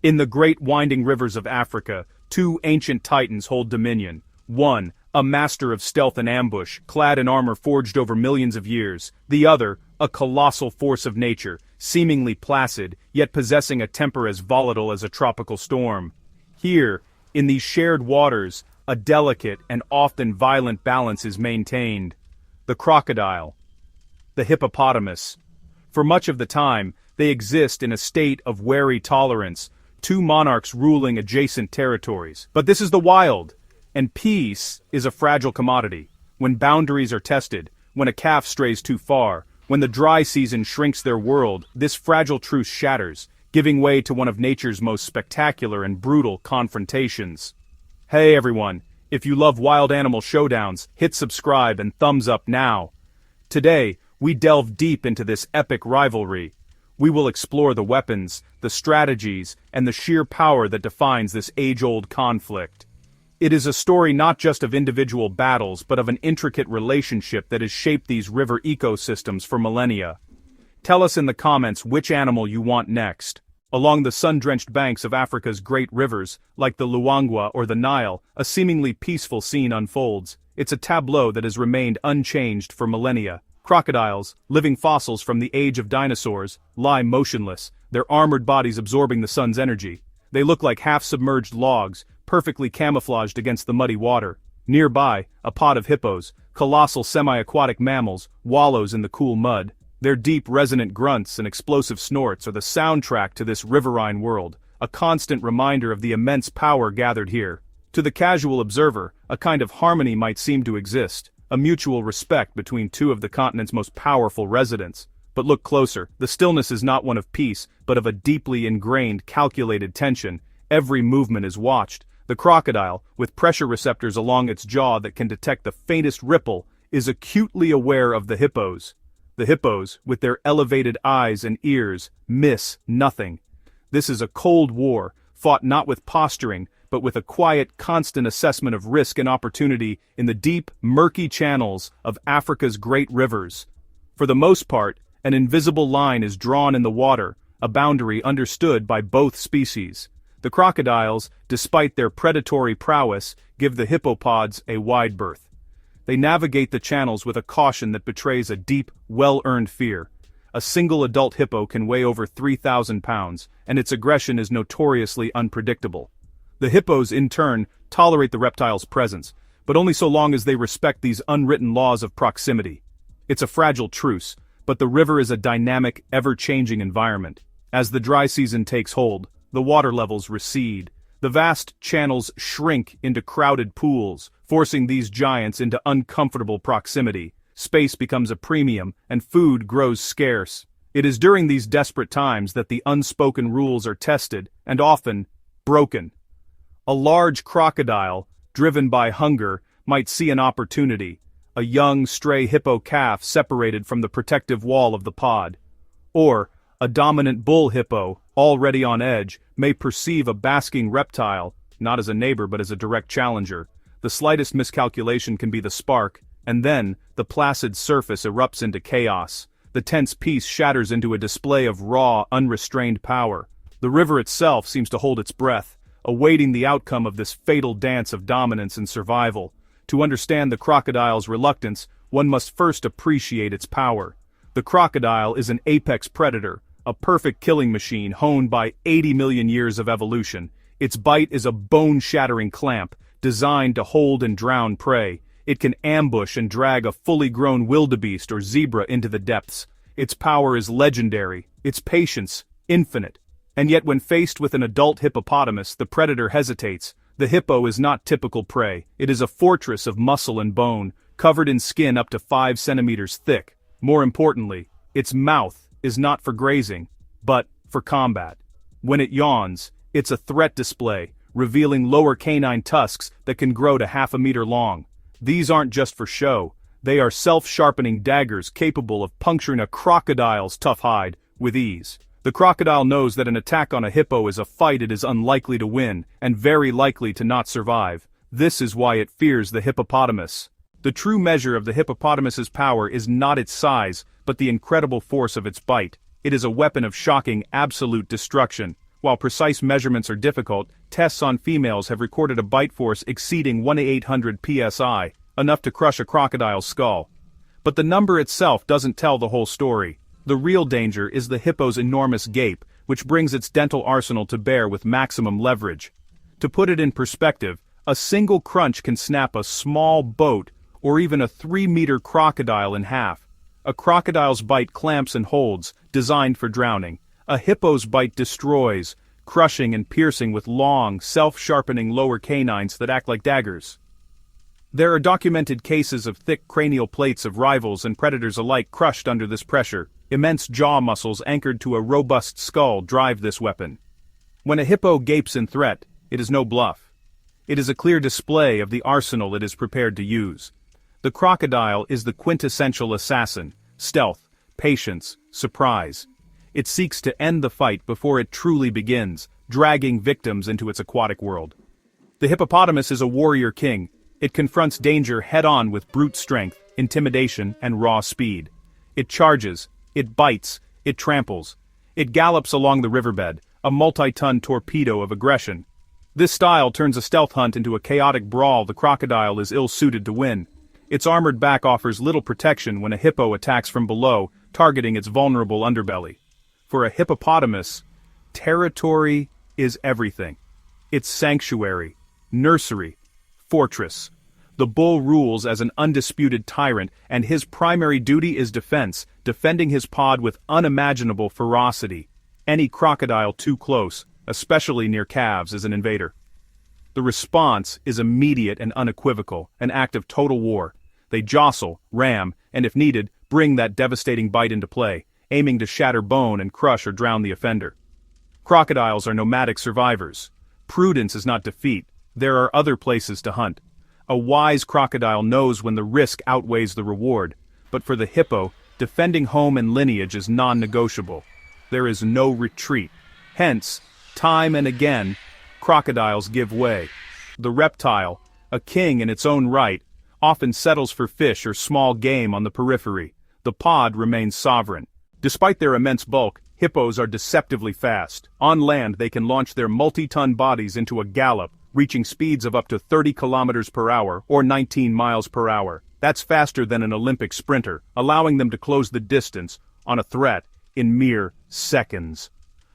In the great winding rivers of Africa, two ancient titans hold dominion. One, a master of stealth and ambush, clad in armor forged over millions of years. The other, a colossal force of nature, seemingly placid, yet possessing a temper as volatile as a tropical storm. Here, in these shared waters, a delicate and often violent balance is maintained. The crocodile. The hippopotamus. For much of the time, they exist in a state of wary tolerance, two monarchs ruling adjacent territories. But this is the wild, and peace is a fragile commodity. When boundaries are tested, when a calf strays too far, when the dry season shrinks their world, this fragile truce shatters, giving way to one of nature's most spectacular and brutal confrontations. Hey everyone, if you love wild animal showdowns, hit subscribe and thumbs up now. Today, we delve deep into this epic rivalry. We will explore the weapons, the strategies, and the sheer power that defines this age-old conflict. It is a story not just of individual battles but of an intricate relationship that has shaped these river ecosystems for millennia. Tell us in the comments which animal you want next. Along the sun-drenched banks of Africa's great rivers, like the Luangwa or the Nile, a seemingly peaceful scene unfolds. It's a tableau that has remained unchanged for millennia. Crocodiles, living fossils from the age of dinosaurs, lie motionless, their armored bodies absorbing the sun's energy. They look like half-submerged logs, perfectly camouflaged against the muddy water. Nearby, a pod of hippos, colossal semi-aquatic mammals, wallows in the cool mud. Their deep, resonant grunts and explosive snorts are the soundtrack to this riverine world, a constant reminder of the immense power gathered here. To the casual observer, a kind of harmony might seem to exist, a mutual respect between two of the continent's most powerful residents. But look closer, the stillness is not one of peace, but of a deeply ingrained, calculated tension. Every movement is watched. The crocodile, with pressure receptors along its jaw that can detect the faintest ripple, is acutely aware of the hippos. The hippos, with their elevated eyes and ears, miss nothing. This is a cold war, fought not with posturing, but with a quiet, constant assessment of risk and opportunity in the deep, murky channels of Africa's great rivers. For the most part, an invisible line is drawn in the water, a boundary understood by both species. The crocodiles, despite their predatory prowess, give the hippopods a wide berth. They navigate the channels with a caution that betrays a deep, well-earned fear. A single adult hippo can weigh over 3,000 pounds, and its aggression is notoriously unpredictable. The hippos, in turn, tolerate the reptile's presence, but only so long as they respect these unwritten laws of proximity. It's a fragile truce, but the river is a dynamic, ever-changing environment. As the dry season takes hold, the water levels recede. The vast channels shrink into crowded pools, forcing these giants into uncomfortable proximity. Space becomes a premium, and food grows scarce. It is during these desperate times that the unspoken rules are tested, and often broken. A large crocodile, driven by hunger, might see an opportunity, a young stray hippo calf separated from the protective wall of the pod. Or, a dominant bull hippo, already on edge, may perceive a basking reptile, not as a neighbor but as a direct challenger. The slightest miscalculation can be the spark, and then, the placid surface erupts into chaos. The tense peace shatters into a display of raw, unrestrained power. The river itself seems to hold its breath, awaiting the outcome of this fatal dance of dominance and survival. To understand the crocodile's reluctance, one must first appreciate its power. The crocodile is an apex predator, a perfect killing machine honed by 80 million years of evolution. Its bite is a bone-shattering clamp, designed to hold and drown prey. It can ambush and drag a fully grown wildebeest or zebra into the depths. Its power is legendary, its patience, infinite. And yet when faced with an adult hippopotamus, the predator hesitates. The hippo is not typical prey. It is a fortress of muscle and bone, covered in skin up to 5 centimeters thick. More importantly, its mouth is not for grazing, but for combat. When it yawns, it's a threat display, revealing lower canine tusks that can grow to half a meter long. These aren't just for show. They are self-sharpening daggers capable of puncturing a crocodile's tough hide with ease. The crocodile knows that an attack on a hippo is a fight it is unlikely to win, and very likely to not survive. This is why it fears the hippopotamus. The true measure of the hippopotamus's power is not its size, but the incredible force of its bite. It is a weapon of shocking, absolute destruction. While precise measurements are difficult, tests on females have recorded a bite force exceeding 1/800 psi, enough to crush a crocodile's skull. But the number itself doesn't tell the whole story. The real danger is the hippo's enormous gape, which brings its dental arsenal to bear with maximum leverage. To put it in perspective, a single crunch can snap a small boat or even a 3-meter crocodile in half. A crocodile's bite clamps and holds, designed for drowning. A hippo's bite destroys, crushing and piercing with long, self-sharpening lower canines that act like daggers. There are documented cases of thick cranial plates of rivals and predators alike crushed under this pressure. Immense jaw muscles anchored to a robust skull drive this weapon. When a hippo gapes in threat, it is no bluff. It is a clear display of the arsenal it is prepared to use. The crocodile is the quintessential assassin: stealth, patience, surprise. It seeks to end the fight before it truly begins, dragging victims into its aquatic world. The hippopotamus is a warrior king. It confronts danger head-on with brute strength, intimidation, and raw speed. It charges, it bites, it tramples. It gallops along the riverbed, a multi-ton torpedo of aggression. This style turns a stealth hunt into a chaotic brawl the crocodile is ill-suited to win. Its armored back offers little protection when a hippo attacks from below, targeting its vulnerable underbelly. For a hippopotamus, territory is everything. It's sanctuary, nursery, fortress. The bull rules as an undisputed tyrant, and his primary duty is defense, defending his pod with unimaginable ferocity. Any crocodile too close, especially near calves, is an invader. The response is immediate and unequivocal, an act of total war. They jostle, ram, and if needed, bring that devastating bite into play, aiming to shatter bone and crush or drown the offender. Crocodiles are nomadic survivors. Prudence is not defeat. There are other places to hunt. A wise crocodile knows when the risk outweighs the reward, but for the hippo, defending home and lineage is non-negotiable. There is no retreat. Hence, time and again, crocodiles give way. The reptile, a king in its own right, often settles for fish or small game on the periphery. The pod remains sovereign. Despite their immense bulk, hippos are deceptively fast. On land, they can launch their multi-ton bodies into a gallop, reaching speeds of up to 30 kilometers per hour or 19 miles per hour. That's faster than an Olympic sprinter, allowing them to close the distance on a threat in mere seconds.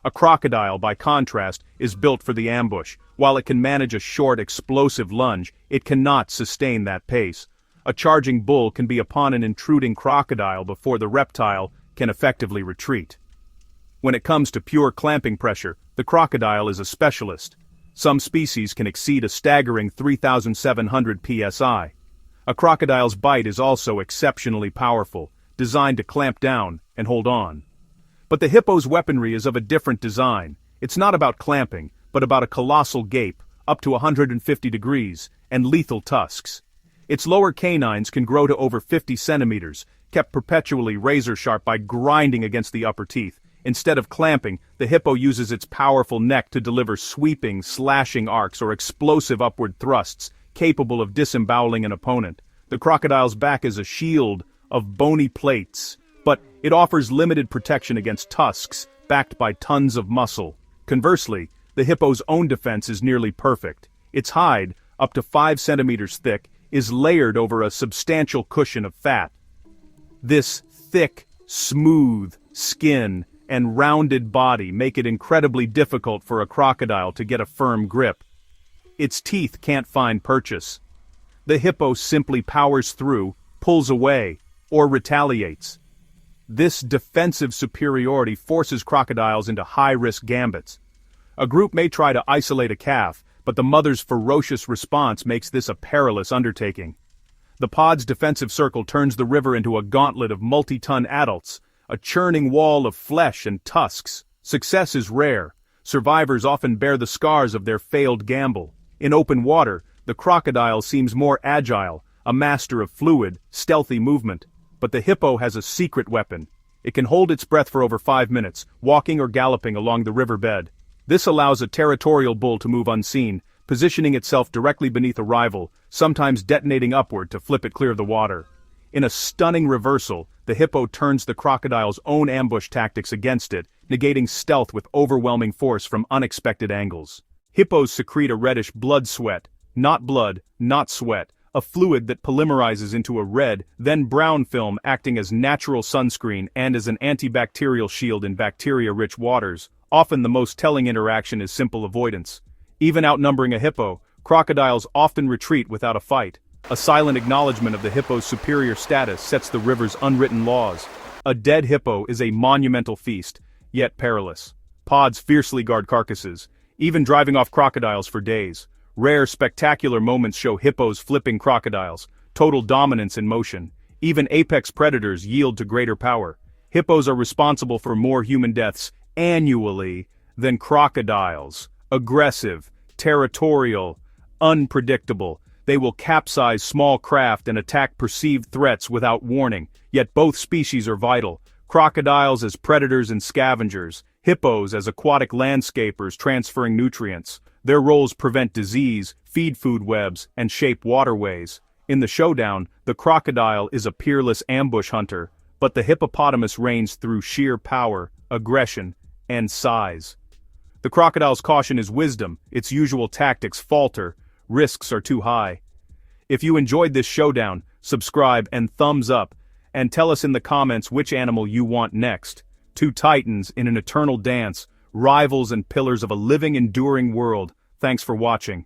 A crocodile, by contrast, is built for the ambush. While it can manage a short, explosive lunge, it cannot sustain that pace. A charging bull can be upon an intruding crocodile before the reptile can effectively retreat. When it comes to pure clamping pressure, the crocodile is a specialist. Some species can exceed a staggering 3,700 psi. A crocodile's bite is also exceptionally powerful, designed to clamp down and hold on. But the hippo's weaponry is of a different design. It's not about clamping, but about a colossal gape, up to 150 degrees, and lethal tusks. Its lower canines can grow to over 50 centimeters, kept perpetually razor-sharp by grinding against the upper teeth. Instead of clamping, the hippo uses its powerful neck to deliver sweeping, slashing arcs or explosive upward thrusts, capable of disemboweling an opponent. The crocodile's back is a shield of bony plates, but it offers limited protection against tusks, backed by tons of muscle. Conversely, the hippo's own defense is nearly perfect. Its hide, up to 5 centimeters thick, is layered over a substantial cushion of fat. This thick, smooth skin and rounded body make it incredibly difficult for a crocodile to get a firm grip. Its teeth can't find purchase. The hippo simply powers through, pulls away, or retaliates. This defensive superiority forces crocodiles into high-risk gambits. A group may try to isolate a calf, but the mother's ferocious response makes this a perilous undertaking. The pod's defensive circle turns the river into a gauntlet of multi-ton adults, a churning wall of flesh and tusks. Success is rare. Survivors often bear the scars of their failed gamble. In open water, the crocodile seems more agile, a master of fluid, stealthy movement. But the hippo has a secret weapon. It can hold its breath for over 5 minutes, walking or galloping along the river bed. This allows a territorial bull to move unseen, positioning itself directly beneath a rival, sometimes detonating upward to flip it clear of the water. In a stunning reversal, the hippo turns the crocodile's own ambush tactics against it, negating stealth with overwhelming force from unexpected angles. Hippos secrete a reddish blood sweat, not blood, not sweat, a fluid that polymerizes into a red, then brown film acting as natural sunscreen and as an antibacterial shield in bacteria-rich waters. Often the most telling interaction is simple avoidance. Even outnumbering a hippo, crocodiles often retreat without a fight. A silent acknowledgement of the hippo's superior status sets the river's unwritten laws. A dead hippo is a monumental feast, yet perilous. Pods fiercely guard carcasses, even driving off crocodiles for days. Rare, spectacular moments show hippos flipping crocodiles, total dominance in motion. Even apex predators yield to greater power. Hippos are responsible for more human deaths annually than crocodiles. Aggressive, territorial, unpredictable. They will capsize small craft and attack perceived threats without warning, yet both species are vital. Crocodiles as predators and scavengers, hippos as aquatic landscapers transferring nutrients. Their roles prevent disease, feed food webs, and shape waterways. In the showdown, the crocodile is a peerless ambush hunter, but the hippopotamus reigns through sheer power, aggression, and size. The crocodile's caution is wisdom, its usual tactics falter, risks are too high. If you enjoyed this showdown, subscribe and thumbs up, and tell us in the comments which animal you want next. Two titans in an eternal dance, rivals and pillars of a living, enduring world. Thanks for watching.